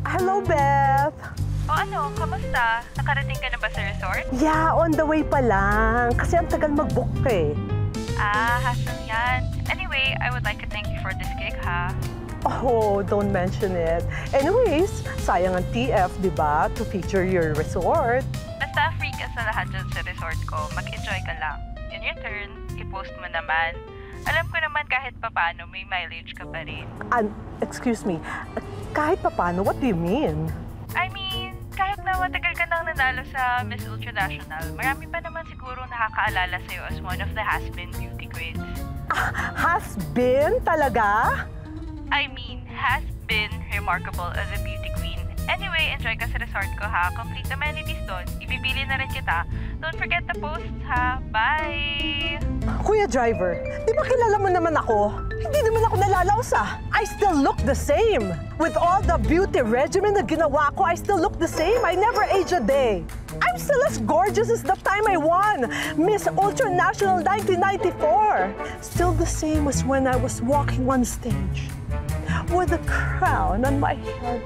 Hello, Beth. O ano, kamusta? Nakarating ka na ba sa resort? Yeah, on the way pa lang. Kasi ang tagal mag-book eh. Hassle yan. Anyway, I would like to thank you for this gig, ha? Oh, don't mention it. Anyways, sayang ang TF, di ba? To feature your resort. Basta free ka sa lahat dyan sa resort ko. Mag-enjoy ka lang. In your turn, i-post mo naman. Alam ko naman kahit papano, may mileage ka pa rin. Excuse me, kahit papano, what do you mean? I mean, kahit na matagal ka nang nanalo sa Miss Ultranational, marami pa naman siguro nakakaalala sa'yo as one of the has-been beauty queens. Has been talaga? I mean, has been remarkable as a beauty queen. Anyway, enjoy ka sa resort ko, ha? Complete amenities doon. Ibibili na rin kita. Don't forget the posts, ha? Bye! Kuya driver, di ba kilala mo naman ako? Hindi naman ako nalalausa. I still look the same. With all the beauty regimen na ginawa ko, I still look the same. I never age a day. I'm still as gorgeous as the time I won Miss Ultranational 1994. Still the same as when I was walking on stage with a crown on my head,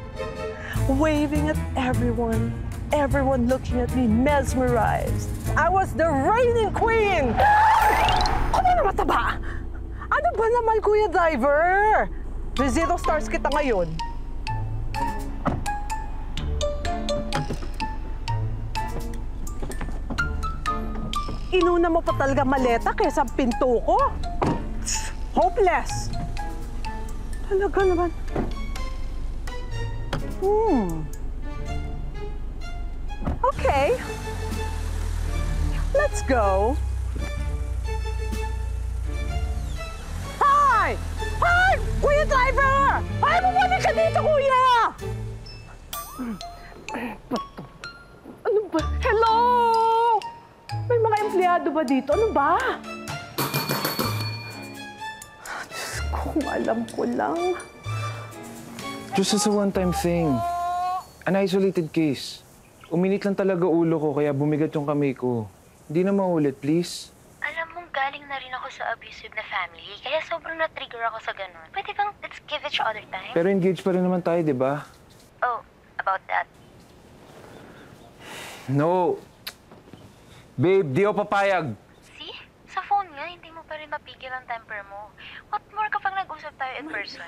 waving at everyone. Everyone looking at me mesmerized. I was the reigning queen! Ano na mataba? Ano ba naman, Kuya Driver? May 0 stars kita ngayon. Inuna mo pa talaga maleta kaysa pinto ko? Hopeless! Talaga naman. Okay. Let's go. Hi! Hi! Kuya driver! Ay, bumalik ka dito, kuya! Ano ba? Hello! May mga empleyado ba dito? Ano ba? Diyos ko, kung alam ko lang. Just as a one-time thing. An isolated case. Uminit lang talaga ulo ko kaya bumigat yung kamay ko. Hindi na maulit, please. Alam mong galing na rin ako sa abusive na family, kaya sobrang na-trigger ako sa ganun. Pwede bang let's give each other time? Pero engaged pa rin naman tayo, di ba? Oh, about that. No. Babe, di ako papayag. See? Sa phone nga, hindi mo pa rin mapigil ang temper mo. What more kapag nag-usap tayo in person?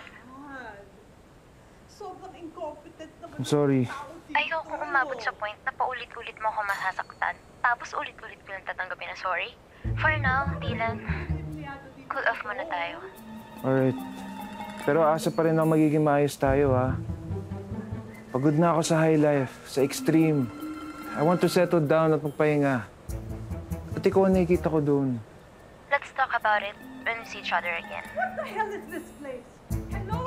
Sobrang incompetent naman. I'm sorry. Ayoko umabot sa point na paulit-ulit mo ako masasaktan. Tapos ulit-ulit ko lang tatanggapin na sorry. For now, Dylan, cool off muna tayo. Alright. Pero asa pa rin ako magiging maayos tayo, ha? Pagod na ako sa high life, sa extreme. I want to settle down at magpahinga. At ikaw ang nakikita ko doon. Let's talk about it when we see each other again. What the hell is this place? Hello!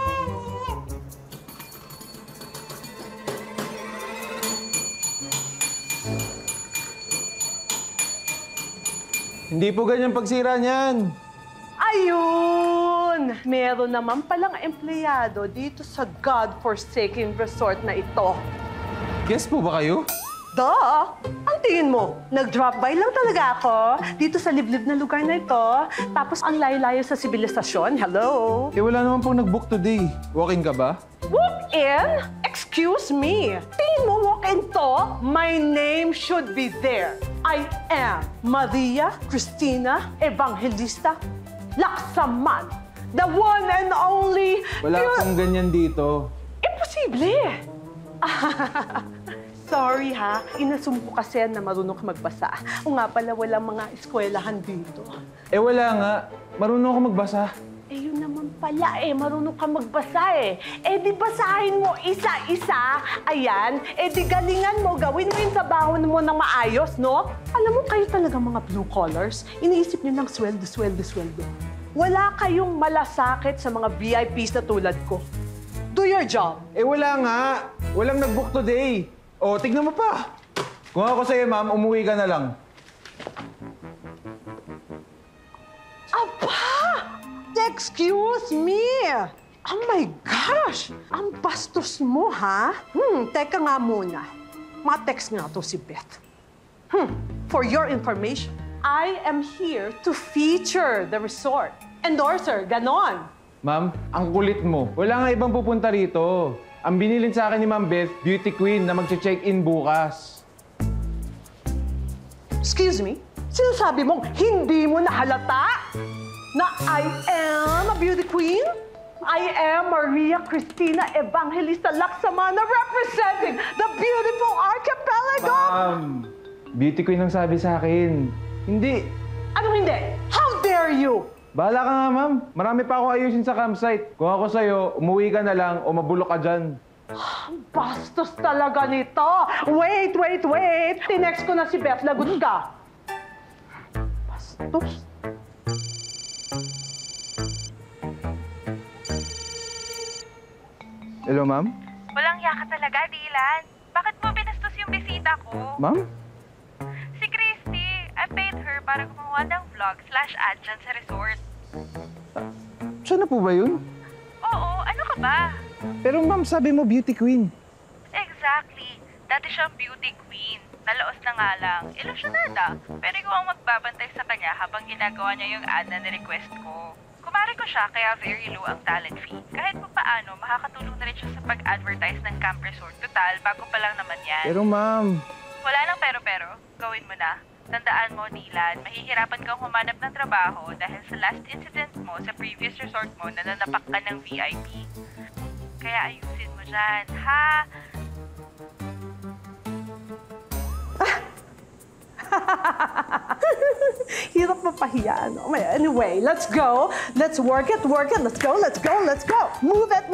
Hindi po ganyan pagsira niyan. Ayun! Meron naman palang empleyado dito sa God-forsaken resort na ito. Guess po ba kayo? Duh! Ang tingin mo, nag-drop by lang talaga ako dito sa liblib na lugar na ito. Tapos ang layo-layo sa sibilisasyon. Hello? Eh wala naman pong nag-book today. Walk-in ka ba? Walk in? Excuse me. Tingin mo walk-in to? My name should be there. I am Maria Cristina Evangelista Laksaman. The one and only... Wala pong ganyan dito. Imposible! Sorry ha, inasum ko kasi na marunong ka magbasa. O nga pala, walang mga eskwelahan dito. Eh wala nga. Marunong ako magbasa. Eh yun naman pala marunong ka magbasa Eh di basahin mo isa-isa. Ayan, di galingan mo, gawin mo yung trabaho mo ng maayos, no? Alam mo kayo talaga mga blue collars, iniisip niyo ng sweldo, sweldo, sweldo. Wala kayong malasakit sa mga VIPs na tulad ko. Do your job. Eh wala nga. Walang nag-book today. O, tignan mo pa. Kung ako sa'yo, ma'am, umuwi ka na lang. Aba! Excuse me! Oh my gosh! Ang bastos mo, ha? Teka nga muna. Ma-text nga to si Beth. For your information, I am here to feature the resort. Endorser, ganon. Ma'am, ang kulit mo. Wala nga ibang pupunta rito. Ang binilin sa akin ni Ma'am Beth, beauty queen na magche-check-in bukas. Excuse me? Sinasabi mong hindi mo nahalata na I am a beauty queen? I am Maria Cristina Evangelista Laksamana representing the beautiful archipelago! Beauty queen ang sabi sa akin. Hindi. Anong hindi? How dare you? Bahala ka nga, ma'am. Marami pa ako ayusin sa campsite. Kung ako sa'yo, umuwi ka na lang o mabulok ka dyan. Bastos talaga nito. Wait. Tinext ko na si Beth. Lagot ka. Bastos. Hello, ma'am? Walang yaka talaga, Dylan. Bakit mo binastos yung bisita ko? Ma'am? Si Christy, I paid her para gumawa ng vlog/ad dyan sa resort. Siya na po ba yun? Oo, ano ka ba? Pero ma'am, sabi mo beauty queen. Exactly. Dati siyang beauty queen. Nalaos na nga lang. Ilusyonada. Pero ikaw ang magbabantay sa kanya habang ginagawa niya yung ad na nirequest ko. Kumari ko siya kaya very low ang talent fee. Kahit pa paano, makakatulong na rin siya sa pag-advertise ng camp resort. Total, bago pa lang naman yan. Pero ma'am... Wala nang pero. Gawin mo na. Tandaan mo, Dylan, mahihirapan kang humanap ng trabaho dahil sa last incident mo sa previous resort mo na nanapak ka ng VIP. Kaya ayusin mo dyan, ha? Hirap mapahiya, ano? Anyway, let's go. Let's work it. Let's go. Move it.